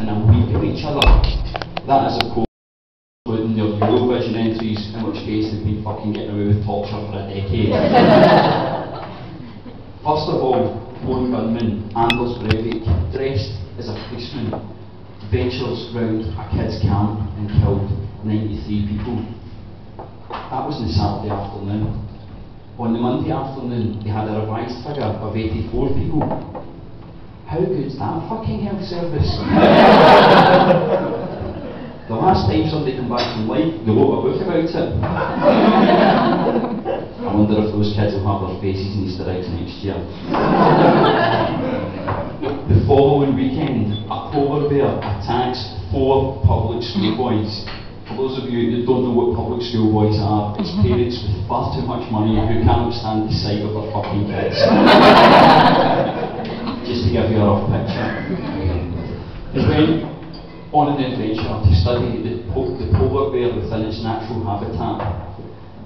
within a week of each other. That is, of course, including their Eurovision entries, in which case they've been fucking getting away with torture for a decade. First of all, lone gunman Anders Breivik, dressed as a policeman, ventures round a kids' camp and killed 93 people. That was on the Saturday afternoon. On the Monday afternoon, they had a revised figure of 84 people. How good's that fucking health service? The last time somebody came back from life, they wrote a book about it. I wonder if those kids will have their faces in Easter eggs next year. The following weekend, a polar bear attacks 4 public school boys. For those of you that don't know what public school boys are, it's parents with far too much money who cannot stand the sight of their fucking kids. Just to give you a rough picture. They went on an adventure to study the polar bear within its natural habitat.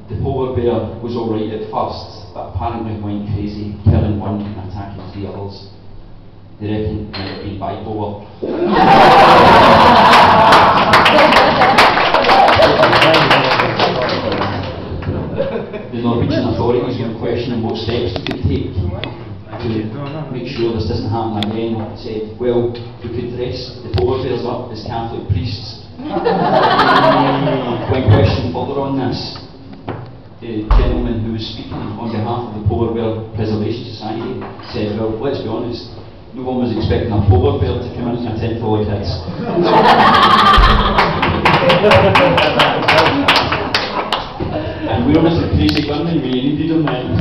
The polar bear was alright at first, but apparently went crazy, killing one and attacking 3 others. They reckon it might have been bipolar. The Norwegian authorities were questioning what steps they could take to make sure this doesn't happen again. Said, well, we could dress the polar bears up as Catholic priests. When questioned further on this, the gentleman who was speaking on behalf of the Polar Bear Preservation Society said, well, let's be honest, no one was expecting a polar bear to come in a tent full of kids. And we're honest with crazy gunmen, we needed them then.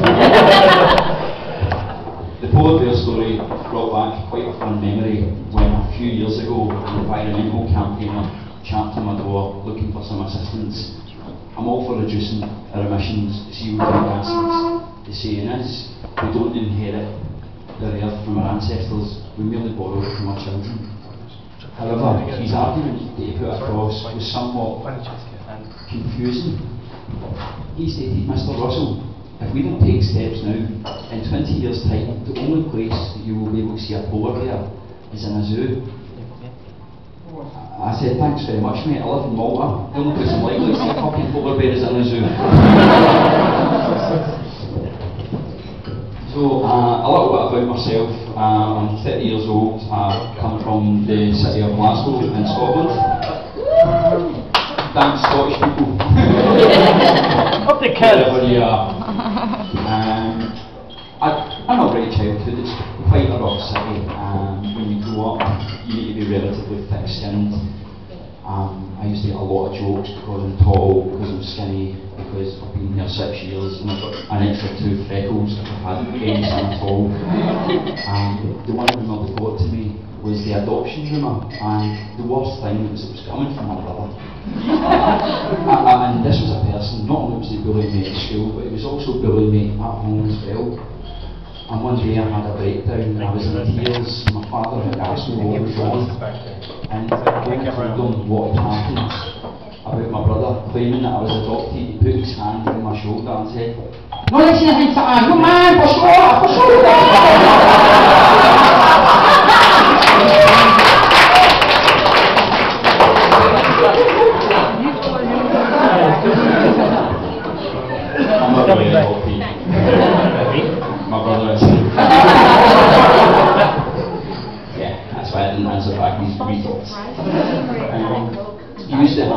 The polar bear story brought back quite a fun memory when a few years ago an environmental campaigner champed on my door looking for some assistance. I'm all for reducing our emissions to CO2 gases. The saying is, we don't inherit the earth from our ancestors, we merely borrow it from our children. However, his argument that he put across was somewhat confusing. He stated, Mr. Russell, if we don't take steps now, in 20 years' time, the only place that you will be able to see a polar bear is in a zoo. I said, thanks very much, mate. I live in Malta. The only place I'm likely to see a fucking polar bear is in a zoo. So, a little bit about myself. I'm 30 years old. I come from the city of Glasgow in Scotland. Thanks, Scottish people. Up the kids! Wherever you are. I'm a great childhood. It's quite a rough city. When you grow up, you need to be relatively thick-skinned. I used to get a lot of jokes because I'm tall, because I'm skinny, because I've been here 6 years and I've got an extra 2 freckles if I've had any sin at all. The one rumour that got to me was the adoption rumour, and the worst thing was it was coming from my brother. And this was a person, not only was he bullying me at school, but he was also bullying me at home as well. And one day I had a breakdown and I was in tears. My father had asked me what was wrong, and I told him what had happened about my brother, claiming that I was adopted. He put his hand on my shoulder and said, "No, listen, you man, for sure. I'm not really adopted. My brother is. Yeah, that's why I didn't answer back these tweets. You used to have a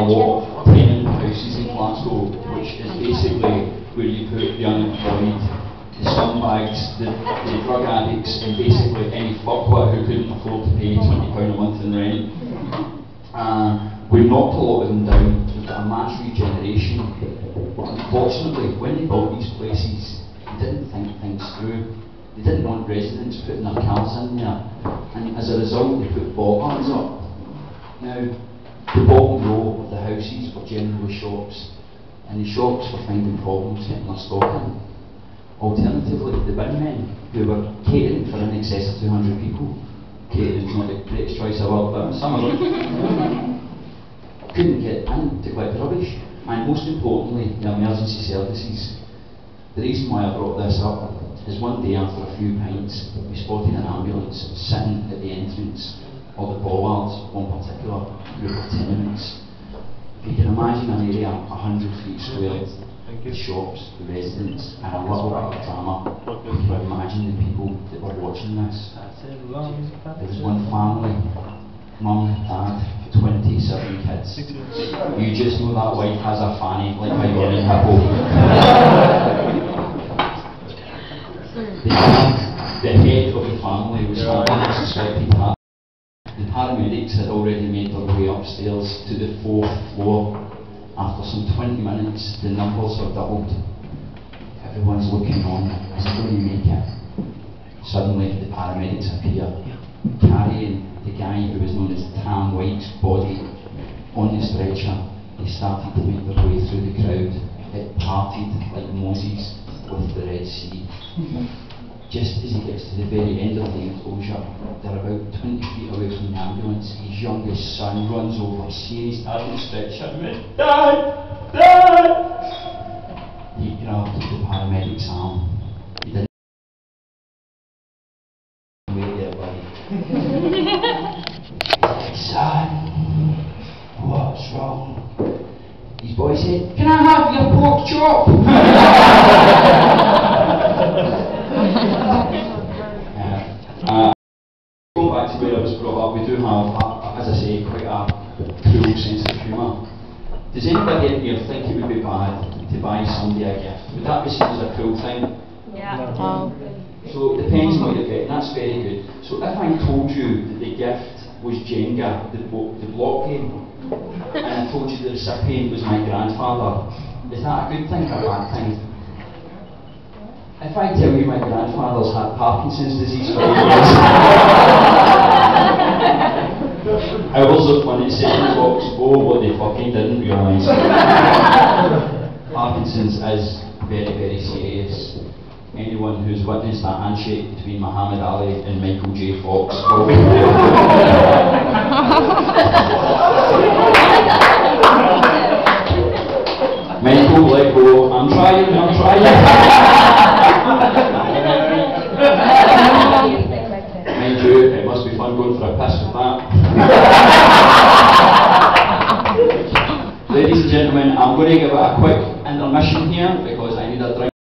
lot of training houses in Glasgow, which is basically where you put the unemployed, the scumbags, the drug addicts, and basically any fuckwit who couldn't afford to pay £20 a month in rent. We knocked a lot of them down. We've got a mass regeneration. Unfortunately, when they built these places, they didn't think things through. They didn't want residents putting their cars in there, and as a result they put boggards up. Now, the bottom row of the houses were generally shops, and the shops were finding problems getting their stock in. Alternatively, the bin men, who were catering for in excess of 200 people, catering's not the greatest choice of all, but some of them couldn't get in to collect the rubbish. And most importantly, the emergency services. The reason why I brought this up is one day after a few pints, we spotted an ambulance sitting at the entrance or the bollards, one particular group of tenements. If you can imagine an area 100 feet square, the shops, the residents, and a little bit of drama, you can imagine the people that were watching this. There was one family, mum, dad, 27 kids. You just know that wife has a fanny like a yawning hippo. The head of the family was having a suspected heart. The paramedics had already made their way upstairs to the 4th floor. After some 20 minutes, the numbers have doubled. Everyone's looking on. Is he going to make it? Suddenly, the paramedics appear, carrying the guy who was known as Tam White's body on the stretcher. They started to make their way through the crowd. It parted like Moses with the Red Sea. Just as he gets to the very end of the enclosure, they're about 20 feet away from the ambulance. His youngest son runs over, seeing his dad on the stretcher, and went, "Dad! Dad!" He grabbed the paramedic's arm. He didn't wait there, buddy. "Son, what's wrong?" His boy said, "Can I have your pork chop?" Going back to where I was brought up, we do have, as I say, quite a cruel sense of humour. Does anybody in here think it would be bad to buy somebody a gift? Would that be seen as a cruel thing? Yeah. No. So it depends on what you're getting, that's very good. So if I told you that the gift was Jenga, the block game, and I told you the recipient was my grandfather, is that a good thing or a bad thing? If I tell you my grandfather's had Parkinson's disease for years, hours of fun at second box, oh, what they fucking didn't realise. Parkinson's is very, very serious. Anyone who's witnessed a handshake between Muhammad Ali and Michael J. Fox will be Michael, let go. I'm trying. Mind you, it must be fun going for a piss with that. Ladies and gentlemen, I'm going to give it a quick intermission here because I need a drink.